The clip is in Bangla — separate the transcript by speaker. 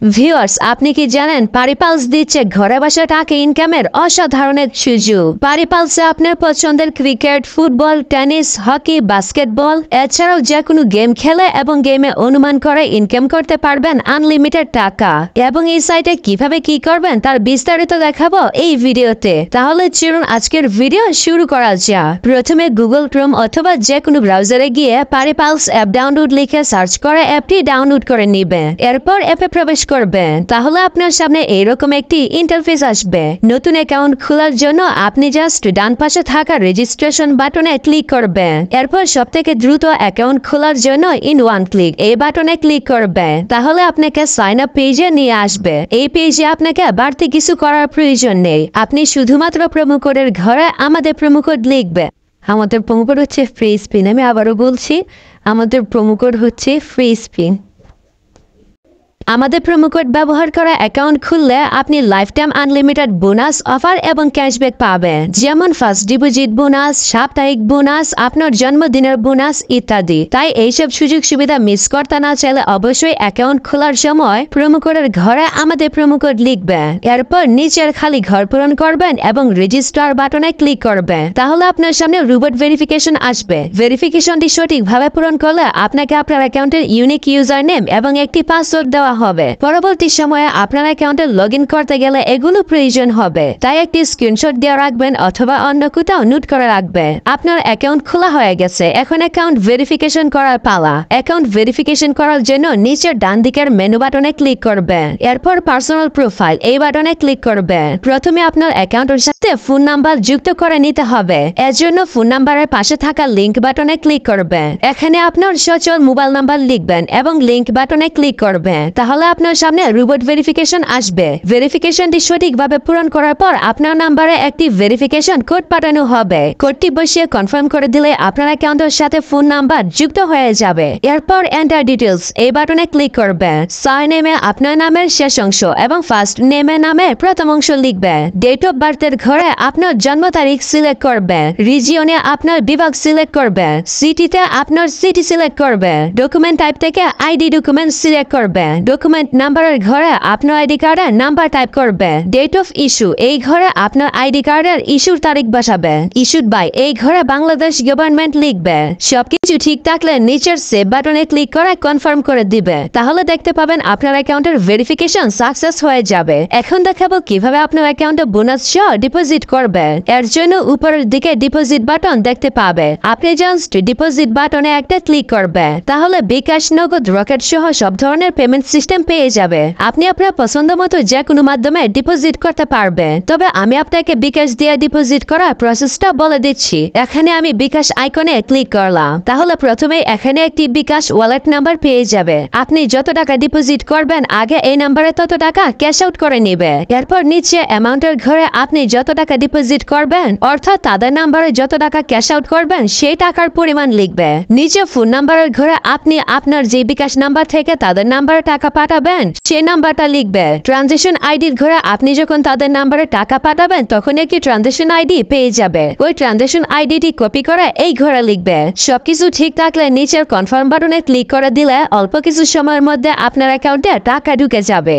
Speaker 1: ভিউয়ার্স, আপনি কি জানেন পারিপালস দিচ্ছে ঘরে বসে টাকা ইনকামের অসাধারণ এক সুযোগ। পারিপালসে আপনার পছন্দের cricket, football, tennis, hockey, basketball এছাড়াও যে কোনো গেম খেলে এবং গেমে অনুমান করে ইনকাম করতে পারবেন আনলিমিটেড টাকা। এবং এই সাইটে কিভাবে কি করবেন তার বিস্তারিত দেখাবো এই ভিডিওতে। তাহলে চলুন আজকের ভিডিও শুরু করা যাক। প্রথমে গুগল ক্রোম অথবা যে কোনো ব্রাউজারে গিয়ে পারিপালস অ্যাপ ডাউনলোড লিখে সার্চ করে অ্যাপটি ডাউনলোড করে নিবেন। এরপর অ্যাপে প্রবেশ করবেন। তাহলে আপনার সামনে এইরকম একটি ইন্টারফেস আসবে। নতুন অ্যাকাউন্ট খোলার জন্য আপনি জাস্ট ডান পাশে থাকা রেজিস্ট্রেশন বাটনে ক্লিক করবেন। এরপর সবথেকে দ্রুত অ্যাকাউন্ট খোলার জন্য ইন ওয়ান ক্লিক এই বাটনে ক্লিক করবেন। তাহলে আপনাকে সাইন আপ পেজে নিয়ে আসবে। এই পেজে আপনাকে বাড়তি কিছু করার প্রয়োজন নেই। আপনি শুধুমাত্র প্রোমো কোডের ঘরে আমাদের প্রোমো কোড লিখবেন। আমাদের প্রোমো কোড হচ্ছে ফ্রি স্পিন। আমি আবারও বলছি, আমাদের প্রোমো কোড হচ্ছে ফ্রি স্পিন। আমাদের প্রোমো কোড ব্যবহার করা অ্যাকাউন্ট খুললে আপনি life time unlimited bonus offer এবং ক্যাশব্যাক পাবেন, যেমন ফার্স্ট ডিপোজিট বোনাস, সাপ্তাহিক বোনাস, আপনার জন্মদিনের বোনাস ইত্যাদি। তাই এইসব সুযোগ সুবিধা মিস করতে না চাইলে অবশ্যই অ্যাকাউন্ট খোলার সময় প্রোমো কোডের ঘরে আমাদের প্রোমো কোড লিখবেন। এরপর নিচের খালি ঘর পূরণ করবেন এবং রেজিস্টার বাটনে ক্লিক করবেন। তাহলে আপনার সামনে রোবট ভেরিফিকেশন আসবে। ভেরিফিকেশনটি সঠিকভাবে পূরণ করলে আপনাকে আপনার অ্যাকাউন্টের ইউনিক ইউজার নেম এবং একটি পাসওয়ার্ড দেওয়া হবে। পরবর্তী সময়ে আপনার অ্যাকাউন্টে লগ ইন করতে গেলে এগুলো প্রয়োজন হবে। তাই একটি স্ক্রিনশট দিয়ে রাখবেন অথবা অন্য কোথাও নোট করে রাখবেন। আপনার অ্যাকাউন্ট খোলা হয়ে গেছে। এখন অ্যাকাউন্ট ভেরিফিকেশন করার পালা। অ্যাকাউন্ট ভেরিফিকেশন করার জন্য নিচের ডান দিকের মেনু বাটনে ক্লিক করবেন। এরপর পার্সোনাল প্রোফাইল এই বাটনে ক্লিক করবেন। প্রথমে আপনার অ্যাকাউন্টের সাথে ফোন নাম্বার যুক্ত করে নিতে হবে। এর জন্য ফোন নাম্বারের পাশে থাকা লিংক বাটনে ক্লিক করবেন। এখানে আপনার সচল মোবাইল নাম্বার লিখবেন এবং লিংক বাটনে ক্লিক করবেন। তাহলে আপনার সামনে রোবট ভেরিফিকেশন আসবে। ভেরিফিকেশনটি সঠিকভাবে পূরণ করার পর আপনার নাম্বারে একটি ভেরিফিকেশন কোড পাঠানো হবে। কোডটি বসিয়ে কনফার্ম করে দিলে আপনার অ্যাকাউন্টের সাথে ফোন নাম্বার যুক্ত হয়ে যাবে। এরপর এন্টার ডিটেলস এই বাটনে ক্লিক করবেন। সারনেমে আপনার নামের শেষ অংশ এবং ফার্স্ট নেমে নামের প্রথম অংশ লিখবেন। ডেট অফ বার্থের ঘরে আপনার জন্ম তারিখ সিলেক্ট করবেন। রিজিয়নে আপনার বিভাগ সিলেক্ট করবেন। সিটিতে আপনার সিটি সিলেক্ট করবেন। ডকুমেন্ট টাইপ থেকে আইডি ডকুমেন্ট সিলেক্ট করবেন। ডকুমেন্ট নাম্বারের ঘরে আপনার আইডি কার্ডের নাম্বার টাইপ করবেন। ডেট অফ ইস্যু এই ঘরে আপনার আইডি কার্ডের ইস্যুর তারিখ বসাবেন। ইস্যুড বাই এই ঘরে বাংলাদেশ গভর্নমেন্ট লিখবেন। সবকিছু ঠিক থাকলে নিচের সেভ বাটনে ক্লিক করে কনফার্ম করে দিবে। তাহলে দেখতে পাবেন আপনার অ্যাকাউন্টের ভেরিফিকেশন সাকসেস হয়ে যাবে। এখন দেখাবো কিভাবে আপনার অ্যাকাউন্টে বোনাস সহ ডিপোজিট করবেন। এর জন্য উপরের দিকে ডিপোজিট বাটন দেখতে পাবেন। আপনি জাস্ট ডিপোজিট বাটনে একটা ক্লিক করবেন। তাহলে বিকাশ, নগদ, রকেট সহ সব ধরনের পেমেন্ট সিস্টেম পেয়ে যাবে। আপনি আপনার পছন্দ মতো যে কোনো মাধ্যমে ডিপোজিট করতে পারবেন। তবে আমি আপনাকে বিকাশ দিয়ে ডিপোজিট করার প্রসেসটা বলে দিচ্ছি। এখানে আমি বিকাশ আইকনে ক্লিক করলাম। তাহলে প্রথমে এখানে একটি বিকাশ ওয়ালেট নাম্বার পেয়ে যাবে। আপনি যত টাকা ডিপোজিট করবেন আগে এই নাম্বারে তত টাকা ক্যাশ আউট করে নিবে। এরপর নিচে অ্যামাউন্টের ঘরে আপনি যত টাকা ডিপোজিট করবেন অর্থাৎ তাদের নাম্বারে যত টাকা ক্যাশ আউট করবেন সেই টাকার পরিমাণ লিখবে। নিচে ফোন নাম্বারের ঘরে আপনি আপনার যে বিকাশ নাম্বার থেকে তাদের নাম্বারে টাকা পাঠাবেন সেই নাম্বারটা লিখবে। ট্রানজেকশন আইডির ঘরে আপনি যখন তাদের নাম্বারে টাকা পাঠাবেন তখন একটি ট্রানজেকশন আইডি পেয়ে যাবে। ওই ট্রানজেকশন আইডিটি কপি করে এই ঘরে লিখবে। সবকিছু ঠিক থাকলে নিচের কনফার্ম বাটনে ক্লিক করে দিলে অল্প কিছু সময়ের মধ্যে আপনার অ্যাকাউন্টে টাকা ঢুকে যাবে।